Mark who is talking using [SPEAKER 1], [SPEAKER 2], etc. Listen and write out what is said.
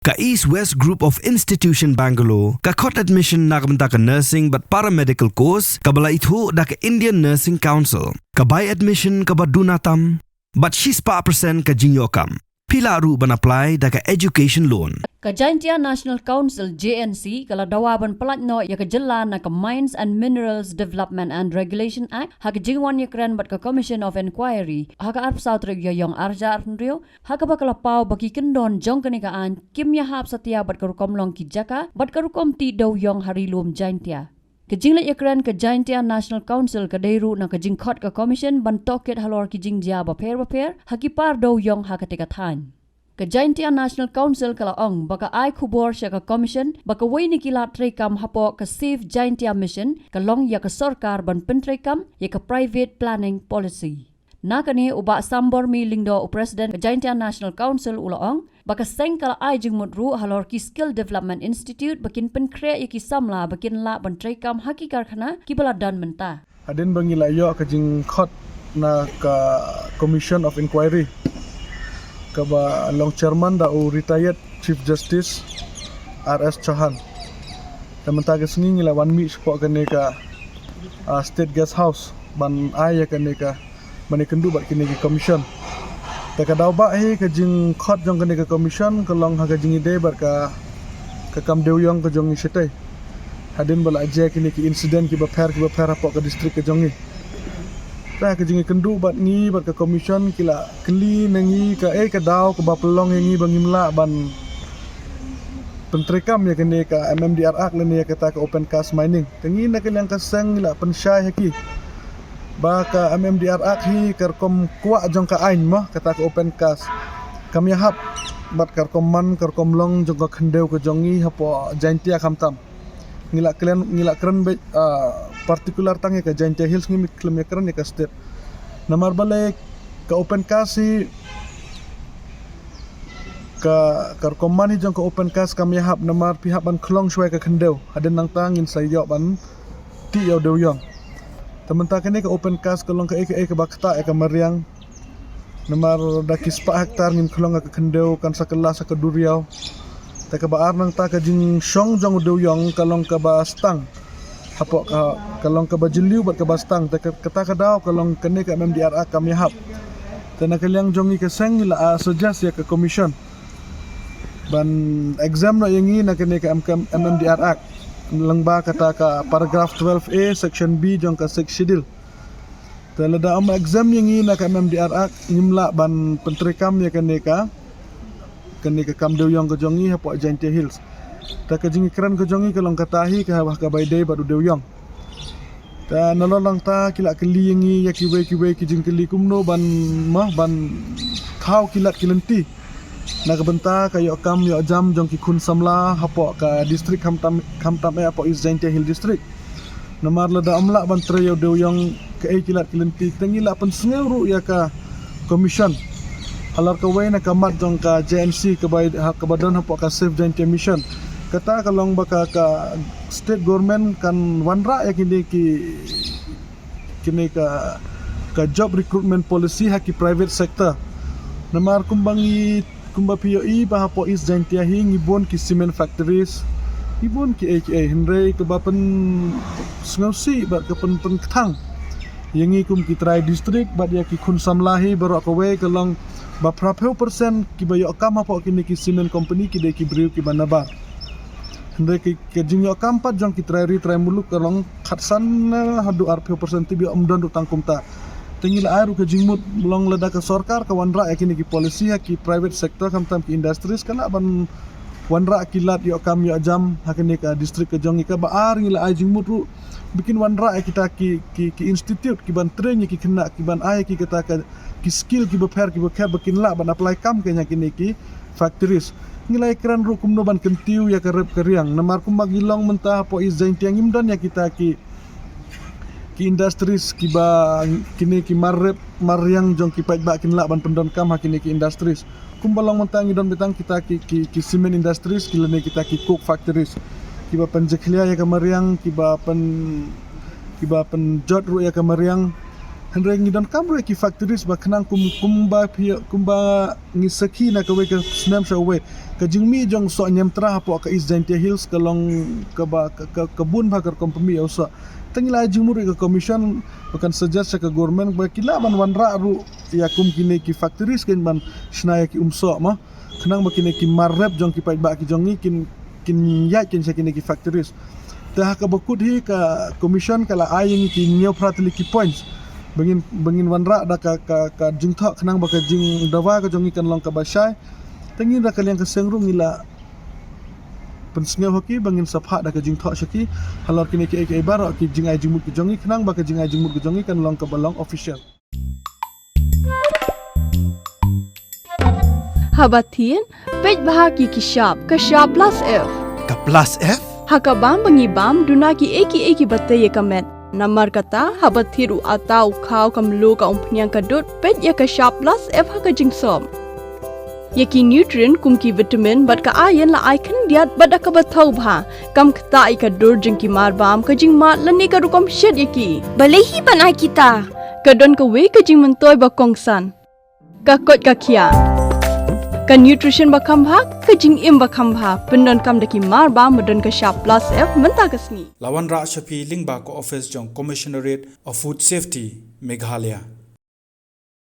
[SPEAKER 1] Ka East West Group of Institution Bangalore, ka khot admission na kabenta ka nursing but paramedical course, ka bala ithu da ka Indian Nursing Council, ka buy admission ka badunatam, but she's pa percent ka jinyokam. Pila ru ban apply da ka education loan.
[SPEAKER 2] Ka Jaintia National Council JNC kala dawaban pelatno ya ka jela na ka Mines and Minerals Development and Regulation Act ha ka jingwan ya kran bat ka Commission of Inquiry ha ka arp sautreg ya yong arja arnrio ha ka bakala pau baki kendon jong kanikaan kim ya hap satia bat ka rukom long ki jaka bat ka rukom ti daw yong harilum Jaintia. Kajinglet yakran ka Jaintia National Council ka dairu na kajing khot ka commission ban toket halor kijing jia baper hakipar daw yong hakatikathan. Ka Jaintia National Council kala ong baka ay kubor siya ka commission baka way ni kilat trekam hapo ka Save Jaintia Mission kalong ya ka sorkar ban pentrekam ya ka private planning policy. Nakani uba sambor mi lingdo o president ka Jaintia National Council ulaong baka seng kala ay jing mudru halor ki Skill Development Institute bakin penkre ya ki samla bakin la ban trekam hakikar khana ki baladan menta.
[SPEAKER 3] Adin bangila yo ka jing khot na ka Commission of Inquiry ka ba long chairman da o retired Chief Justice RS Chauhan. Tamanta ka singing ila one meet po kani ka State Guest House ban ay kani ka manikendu bat kini ka commission. Ta ka daw ba ka jing khot jong kani ka commission ka long ha ka jing ide bat ka kam dewyong ka jong isitay. Hadin bala aje kini ki incident ki ba pher po ka district ka jongi. Ta ka jing kendu bat ni bat ka commission kila keli nangi ka ka daw ka ba pelong ngi bangimla ban pentrekam ya kini ka MMDR Act lani ya kata ka open cast mining. Tengi na kilang ka sang ila pensyai haki. Baka MMDR Act hi karkom kuat jong ka ain mah kata ka open cast. Kami hap bat karkom man karkom long jong ka khendeu ka jongi hapo Jaintia kamtam. Ngila keren particular tangi ka Jaintia Hills ngi klem keren ka state. Namar balik ka open cast hi ka karkom man hi jong ka open cast kami hap namar pihak ban klong shwai ka khendeu. Haden nang tangin sayo ban ti yaw dewyong. Tementang ini ke open cast kalong ke bakta ka Mariang namar daki 4 hektar ngin kalong ke kendeu kan sakelas ke Duriau ta ka baar nang ta ka jing syong jong dewyong kalong ke bastang hapo ka kalong ke bajeliu bat ke bastang ta ka daw kalong kene ke MMDR kami hap ta na kaliang jongi ke seng la suggest ya ke commission ban exam no yangi na kene ke MMDR Act langba kata ka paragraph 12A section B jong ka 6 schedule. Talada am exam yang ina ka MMDR Act ngimla ban pentrekam ya kene ka kam dewyong ka jongi hapo Jaintia Hills. Ta ka jingi kran ka jongi kalong katahi ka ka baydey badu dewyong. Ta nolong ta kila keli yang ya kiwe ki jing keli kumno ban thau kilat kilenti. Nakabenta kayo kam yo jam jong ki kun samla hapo ka district kamtam apo East Jaintia Hill district namar lada amla ban treyo dewyong ka kilat kilenti tengila pen sengeru ya ka commission halar ka way na kamat jong ka JNC ka badan hapo ka Save Jaintia Mission kata kalong baka ka state government kan wanra ya kini ka job recruitment policy haki private sector namar kumbangi kumba POE bahapo East Jaintia hi ngibon ki cement factories ibon ki henry ke bapen ngausi bat ke pen thang yangi kum ki try district bat ya ki kun samlahi baru ka we kalong ba prapeu persen ki bayo kam hapo kini ki cement company ki de ki briu ki banaba henry ki jingyo kam pat jong ki try muluk kalong khatsan hadu arpeu persen ti bi omdon utang kumta tengila aru ke jingmut belong leda ke sorkar ke wanra yakini ki polisi ki private sector kamtam ki industries kana ban wanra kilat yo kam yo jam hakini ka district ke jongi ka baar ngila ai jingmut ru bikin wanra kita ki institute ki ban train ki kena ki ban ai ki kata ki skill ki beper bikin la ban apply kam ke yakini ki factories ngila ikran ru kumno ban kentiu ya ke rep keriang namar kum magilong mentah po East Jaintia ngimdan ya kita ki industries kiba kini ki mariang jong ki paik ba kin la ban pendon kam hakini ki industries kumbalong mentangi don betang kita ki cement industries kilene kita ki coke factories kiba penjeklia ya ka mariang kiba pen jot ru ya ka mariang Henry ngi don kamre ki factories ba khnang kumba ngisaki na kawe ka snam shawe ka jingmi jong so nyam tra po ka is Jaintia Hills ka long ka ba ka bun ba ka kompami usa tangila jingmur ka commission bukan suggest ka government ba kila ban wanra ru ya kum kini ki factories ken ban snaya ki umso ma khnang ba kini ki marrep jong ki pai ba ki jong ni kin ya kin sa kini ki factories ta ka bakut hi ka commission kala aying ki nyo pratli ki points bangin wanra da ka jing thak khnang ba ka jing dawa ka jong ikan long ka basai tengin da kalian ka sengrung ila pensngeu hoki bangin sapha da ka jing thak shaki halor kini ki ai bar ki jing ai jing mut ki jong khnang ba ka jing ai jing mut ki jong ikan long ka balong official
[SPEAKER 4] Habatin pej bahagi ki shop ka shop plus F
[SPEAKER 1] Ka plus F?
[SPEAKER 4] hakabam bangibam duna ki eki bataye kamet Namar kata habathiru atau kau kamlu ka umpnyang kadut pet ya ka sharp plus F ha ka jingsom. Yaki nutrient kum ki vitamin bat ka iron la icon diat bat ka bathau bha kam kta I ka dur jing ki mar bam ka jing mat lani ka rukom shed yaki.
[SPEAKER 5] Balehi panai kita.
[SPEAKER 4] Ka don ka we ka jing mentoy ba kongsan. Ka kot ka kia. Ka nutrition ba kham bha ka jing im ba kham bha pendon kam daki mar bam madon ka sharp plus F menta kasni.
[SPEAKER 6] Lawan Ra Shafi Lingba ko office jong Commissionerate of Food Safety Meghalaya